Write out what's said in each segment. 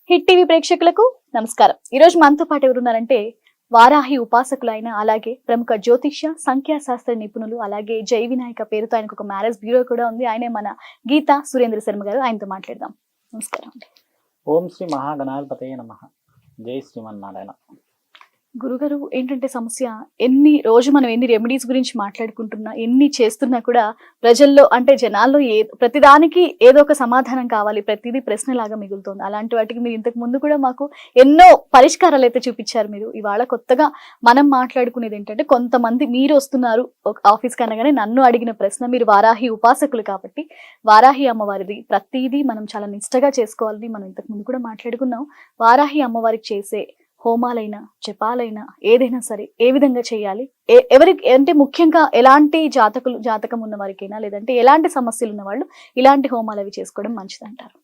Hit TV ప్రేక్షకులకు నమస్కారం. ఈ రోజు మనతో పాటు ఎవరున్నారంటే వారాహి ఉపాసకులైన అలాగే ప్రముఖ జ్యోతిష్య సంఖ్యాశాస్త్ర నిపుణులు అలాగే జై వినాయక పేరుతో ఆయనకు ఒక మ్యారేజ్ బ్యూరో కూడా ఉంది. ఆయనే మన గీతా సురేంద్ర శర్మ గారు. ఆయనతో మాట్లాడదాం. నమస్కారం అండి. ఓం శ్రీ మహాగణాధిపతయే నమః. జై శ్రీమన్నారాయణ. గురుగారు, ఏంటంటే సమస్య మనం ఎన్ని రెమెడీస్ గురించి మాట్లాడుకుంటున్నా, ఎన్ని చేస్తున్నా కూడా ప్రజల్లో అంటే జనాల్లో ప్రతిదానికి ఏదో ఒక సమాధానం కావాలి, ప్రతిదీ ప్రశ్నలాగా మిగులుతోంది. అలాంటి వాటికి మీరు ఇంతకు ముందు కూడా మాకు ఎన్నో పరిష్కారాలు అయితే చూపించారు. మీరు ఇవాళ కొత్తగా మనం మాట్లాడుకునేది ఏంటంటే, కొంతమంది మీరు వస్తున్నారు ఆఫీస్కి అనగానే నన్ను అడిగిన ప్రశ్న, మీరు వారాహి ఉపాసకులు కాబట్టి వారాహి అమ్మవారిది ప్రతిదీ మనం చాలా నిష్టగా చేసుకోవాలని మనం ఇంతకు ముందు కూడా మాట్లాడుకున్నాం. వారాహి అమ్మవారికి చేసే హోమాలైనా జపాలైనా ఏదైనా సరే ఏ విధంగా చేయాలి, ఎవరికి అంటే ముఖ్యంగా ఎలాంటి జాతకం ఉన్న వారికైనా లేదంటే ఎలాంటి సమస్యలు ఉన్న వాళ్ళు ఇలాంటి హోమాలు అవి చేసుకోవడం మంచిది అంటారు?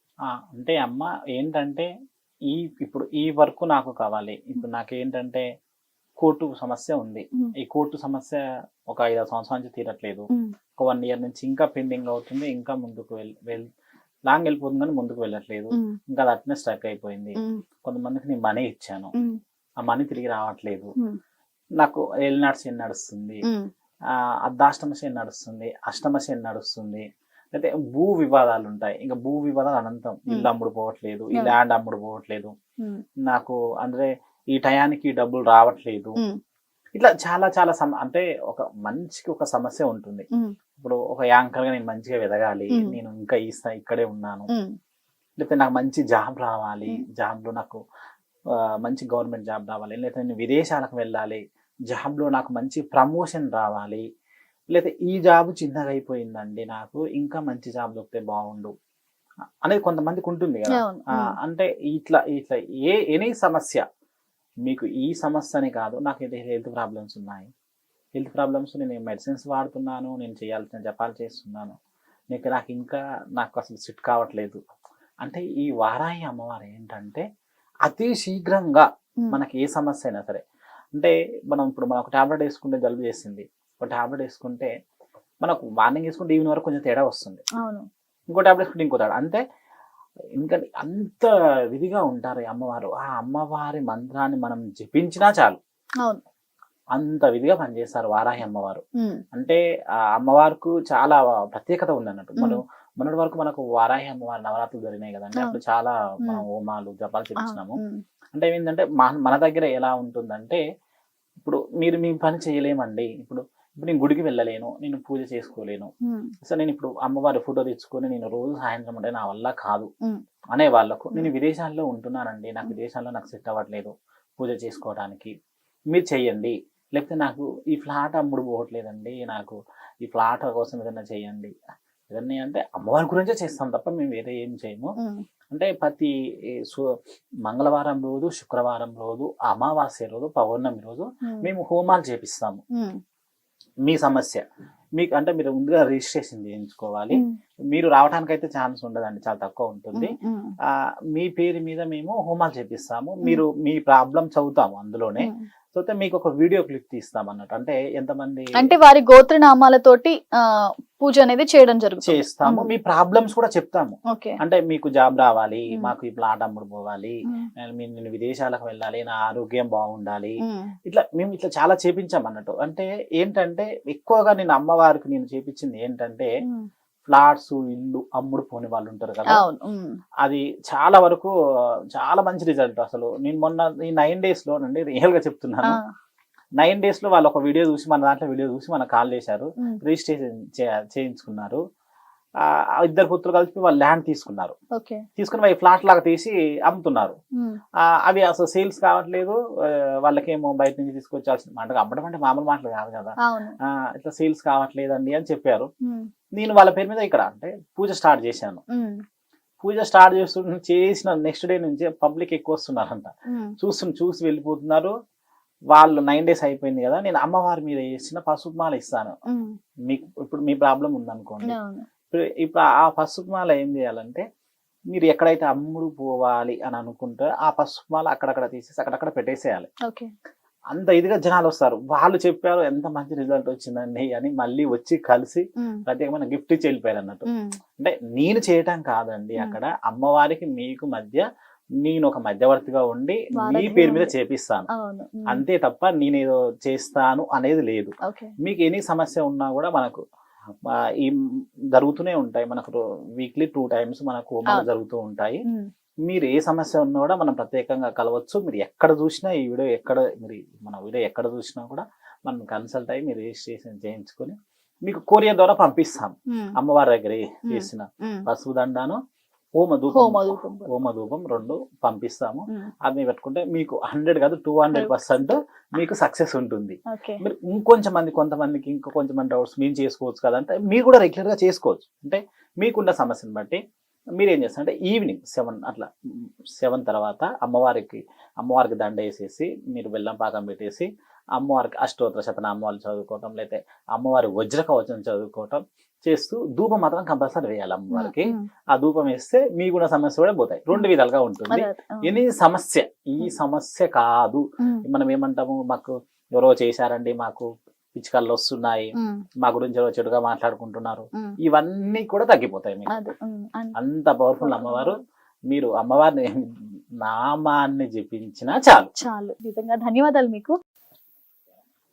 అంటే అమ్మ ఏంటంటే ఇప్పుడు ఈ వర్క్ నాకు కావాలి. ఇప్పుడు నాకేంటంటే కోర్టు సమస్య ఉంది. ఈ కోర్టు సమస్య ఒక 5 సంవత్సరాల నుంచి తీరట్లేదు. ఒక 1 year నుంచి ఇంకా పెండింగ్ అవుతుంది. ఇంకా ముందుకు లాంగ్ వెళ్ళిపోతుంది కానీ ముందుకు వెళ్ళట్లేదు. ఇంకా అది అట్నే స్ట్రక్ అయిపోయింది. కొంతమందికి నేను మనీ ఇచ్చాను, ఆ మనీ తిరిగి రావట్లేదు. నాకు ఏలినాటి శని నడుస్తుంది, అర్ధాష్టమ శని నడుస్తుంది, అష్టమ శని నడుస్తుంది. అయితే భూ వివాదాలు ఉంటాయి. ఇంకా భూ వివాదాలు అనంతం. ఇల్లు అమ్ముడు పోవట్లేదు, ఈ ల్యాండ్ అమ్ముడు పోవట్లేదు, నాకు అంటే ఈ టయానికి డబ్బులు రావట్లేదు. ఇట్లా చాలా చాలా అంటే ఒక మనిషికి ఒక సమస్య ఉంటుంది. ఇప్పుడు ఒక యాంకర్ గా నేను మంచిగా ఎదగాలి, నేను ఇంకా ఇక్కడే ఉన్నాను, లేకపోతే నాకు మంచి జాబ్ రావాలి, జాబ్ లో నాకు మంచి గవర్నమెంట్ జాబ్ రావాలి, లేకపోతే నేను విదేశాలకు వెళ్ళాలి, జాబ్ లో నాకు మంచి ప్రమోషన్ రావాలి, లేకపోతే ఈ జాబ్ చిన్నగా అయిపోయిందండి, నాకు ఇంకా మంచి జాబ్ దొరికితే బాగుండు అనేది కొంతమందికి ఉంటుంది కదా. అంటే ఇట్లా ఇట్లా ఎనీ సమస్య, మీకు ఈ సమస్యనే కాదు, నాకు హెల్త్ ప్రాబ్లమ్స్ ఉన్నాయి, హెల్త్ ప్రాబ్లమ్స్, నేను మెడిసిన్స్ వాడుతున్నాను, నేను చేయాల్సిన జపాలు చేస్తున్నాను, నాకు అసలు సిట్ కావట్లేదు అంటే, ఈ వారాహి అమ్మవారు ఏంటంటే అతి శీఘ్రంగా మనకి ఏ సమస్య అయినా సరే, అంటే మనం ఒక టాబ్లెట్ వేసుకుంటే జలుబు చేసింది, ఒక టాబ్లెట్ వేసుకుంటే మనకు మార్నింగ్ వేసుకుంటే ఈవినింగ్ వరకు కొంచెం తేడా వస్తుంది, ఇంకో టాబ్లెట్ వేసుకుంటే ఇంకో తేడా. అంటే ఇంకా అంత విధిగా ఉంటారు ఈ అమ్మవారు. ఆ అమ్మవారి మంత్రాన్ని మనం జపించినా చాలు, అంత విధిగా పనిచేస్తారు వారాహి అమ్మవారు. అంటే ఆ అమ్మవారికి చాలా ప్రత్యేకత ఉంది అన్నట్టు. మొన్నటి వరకు మనకు వారాహి అమ్మవారి నవరాత్రులు జరిగినాయి కదండి, అప్పుడు చాలా మనం హోమాలు జపాలు చేపించినాము. అంటే ఏంటంటే మన దగ్గర ఎలా ఉంటుందంటే, ఇప్పుడు మీరు మీ పని చేయలేమండి, ఇప్పుడు నేను గుడికి వెళ్ళలేను, నేను పూజ చేసుకోలేను, సో నేను ఇప్పుడు అమ్మవారి ఫోటో తెచ్చుకొని నేను రోజు సాయంత్రం అంటే నా వల్ల కాదు అనే వాళ్ళకు, నేను విదేశాల్లో ఉంటున్నానండి, నాకు విదేశాల్లో నాకు సెట్ అవ్వట్లేదు పూజ చేసుకోవడానికి, మీరు చెయ్యండి. లేకపోతే నాకు ఈ ఫ్లాట్ అమ్ముడు పోవట్లేదండి, నాకు ఈ ఫ్లాట్ కోసం ఏదైనా చెయ్యండి. ఏదన్నా అంటే అమ్మవారి గురించే చేస్తాం తప్ప మేము వేరే ఏం చేయము. అంటే ప్రతి మంగళవారం రోజు, శుక్రవారం రోజు, అమావాస్య రోజు, పౌర్ణమి రోజు మేము హోమాలు చేపిస్తాము. మీ సమస్య మీకు అంటే మీరు ముందుగా రిజిస్ట్రేషన్ చేయించుకోవాలి. మీరు రావడానికి అయితే ఛాన్స్ ఉండదండి, చాలా తక్కువ ఉంటుంది. మీ పేరు మీద మేము హోమాలు చేపిస్తాము. మీరు మీ ప్రాబ్లమ్స్ అవుతాము అందులోనే. సో మీకు ఒక వీడియో క్లిప్ తీస్తాం అన్నట్టు. అంటే ఎంతమంది అంటే వారి గోత్రనామాలతోటి పూజ అనేది చేయడం జరుగుతుంది, చేస్తాము. మీ ప్రాబ్లమ్స్ కూడా చెప్తాము. అంటే మీకు జాబ్ రావాలి, మాకు ఈ ప్లాట్ అమ్ముడు పోవాలి, నేను విదేశాలకు వెళ్ళాలి, నా ఆరోగ్యం బాగుండాలి, మేము ఇట్లా చాలా చేపించాం అన్నట్టు. అంటే ఏంటంటే ఎక్కువగా నేను అమ్మవారికి నేను చేపించింది ఏంటంటే, ఫ్లాట్స్, ఇల్లు అమ్ముడు పోని వాళ్ళు ఉంటారు కదా, అది చాలా వరకు చాలా మంచి రిజల్ట్. అసలు నేను మొన్న ఈ 9 days లో నుండి రియల్ గా చెప్తున్నాను, 9 days లో వాళ్ళు ఒక వీడియో చూసి, మన దాంట్లో వీడియో చూసి మనకు కాల్ చేశారు, రిజిస్ట్రేషన్ చేయించుకున్నారు. 2 పుత్రులు కలిపి వాళ్ళు ల్యాండ్ తీసుకున్నారు, తీసుకుని ఫ్లాట్ లాగా తీసి అమ్ముతున్నారు. అవి అసలు సేల్స్ కావట్లేదు, వాళ్ళకేమో బయట నుంచి తీసుకొచ్చాల్సిన మాట, అమ్మడం అంటే మామూలు మాటలు కాదు కదా, ఇట్లా సేల్స్ కావట్లేదండి అని చెప్పారు. నేను వాళ్ళ పేరు మీద ఇక్కడ అంటే పూజ స్టార్ట్ చేశాను. పూజ స్టార్ట్ చేసిన నెక్స్ట్ డే నుంచి పబ్లిక్ ఎక్కువ వస్తున్నారంట, చూసి వెళ్ళిపోతున్నారు. వాళ్ళు 9 days అయిపోయింది కదా, నేను అమ్మవారి మీద వేసిన పసుపు మాల ఇస్తాను, మీకు ఇప్పుడు మీ ప్రాబ్లం ఉందనుకోండి, ఇప్పుడు ఆ పసుపు మాల ఏం చేయాలంటే, మీరు ఎక్కడైతే అమ్ముడు పోవాలి అని అనుకుంటే ఆ పసుపు మాల అక్కడక్కడ తీసేసి అక్కడక్కడ పెట్టేసేయాలి. అంత ఇదిగా జనాలు వస్తారు, వాళ్ళు చెప్పారు ఎంత మంచి రిజల్ట్ వచ్చిందండి అని మళ్ళీ వచ్చి కలిసి ప్రత్యేకమైన గిఫ్ట్ ఇచ్చి వెళ్ళిపోయారు అన్నట్టు. అంటే నేను చేయటం కాదండి, అక్కడ అమ్మవారికి మీకు మధ్య నేను ఒక మధ్యవర్తిగా ఉండి మీ వారధిగా పేరు మీద ఉండి. చేపిస్తాను, అవును. అంతే తప్ప నేనేదో చేస్తాను అనేది లేదు. ఓకే. మీకు ఎనీ సమస్య ఉన్నా కూడా మనకు ఈ జరుగుతూనే ఉంటాయి. మనకు వీక్లీ 2 times మనకు హోమాలు అవును. జరుగుతూ ఉంటాయి. మీరు ఏ సమస్య ఉన్నా కూడా మనం ప్రత్యేకంగా కలవచ్చు. మీరు ఎక్కడ చూసినా ఈ వీడియో ఎక్కడ మీరు మన వీడియో ఎక్కడ చూసినా కూడా మనం కన్సల్ట్ అయ్యి మీరు రిజిస్ట్రేషన్ చేయించుకొని మీకు కొరియర్ ద్వారా పంపిస్తాం. అమ్మవారి దగ్గర చేసిన పసుపు దండాను హోమ ధూపం 2 పంపిస్తాము. అది పెట్టుకుంటే మీకు 100 కాదు 200% మీకు సక్సెస్ ఉంటుంది. మీరు కొంతమందికి ఇంకా కొంచెం డౌట్స్ మేము చేసుకోవచ్చు కదా అంటే మీరు కూడా రెగ్యులర్ గా చేసుకోవచ్చు. అంటే మీకున్న సమస్యను బట్టి మీరు ఏం చేస్తారంటే ఈవినింగ్ 7 తర్వాత అమ్మవారికి దండ వేసేసి మీరు బెల్లం పాకం పెట్టేసి అమ్మవారికి అష్టోత్తర శతనామాలు చదువుకోవటం, లేకపోతే అమ్మవారి వజ్ర కవచం చదువుకోవటం చేస్తూ ధూపం మాత్రం కంపల్సరీ వేయాలి అమ్మవారికి. ఆ ధూపం వేస్తే మీకున్న సమస్య కూడా పోతాయి. 2 విధాలుగా ఉంటుంది. ఎనీ సమస్య ఈ సమస్య కాదు, మనం ఏమంటాము, మాకు ఎవరో చేశారండి, మాకు పిచ్చికళ్ళు వస్తున్నాయి, మా గురించి ఎవరో చెడుగా మాట్లాడుకుంటున్నారు, ఇవన్నీ కూడా తగ్గిపోతాయి మీకు. అంత పవర్ఫుల్ అమ్మవారు. మీరు అమ్మవారిని నామాన్ని జపించినా చాలు. నిజంగా ధన్యవాదాలు మీకు.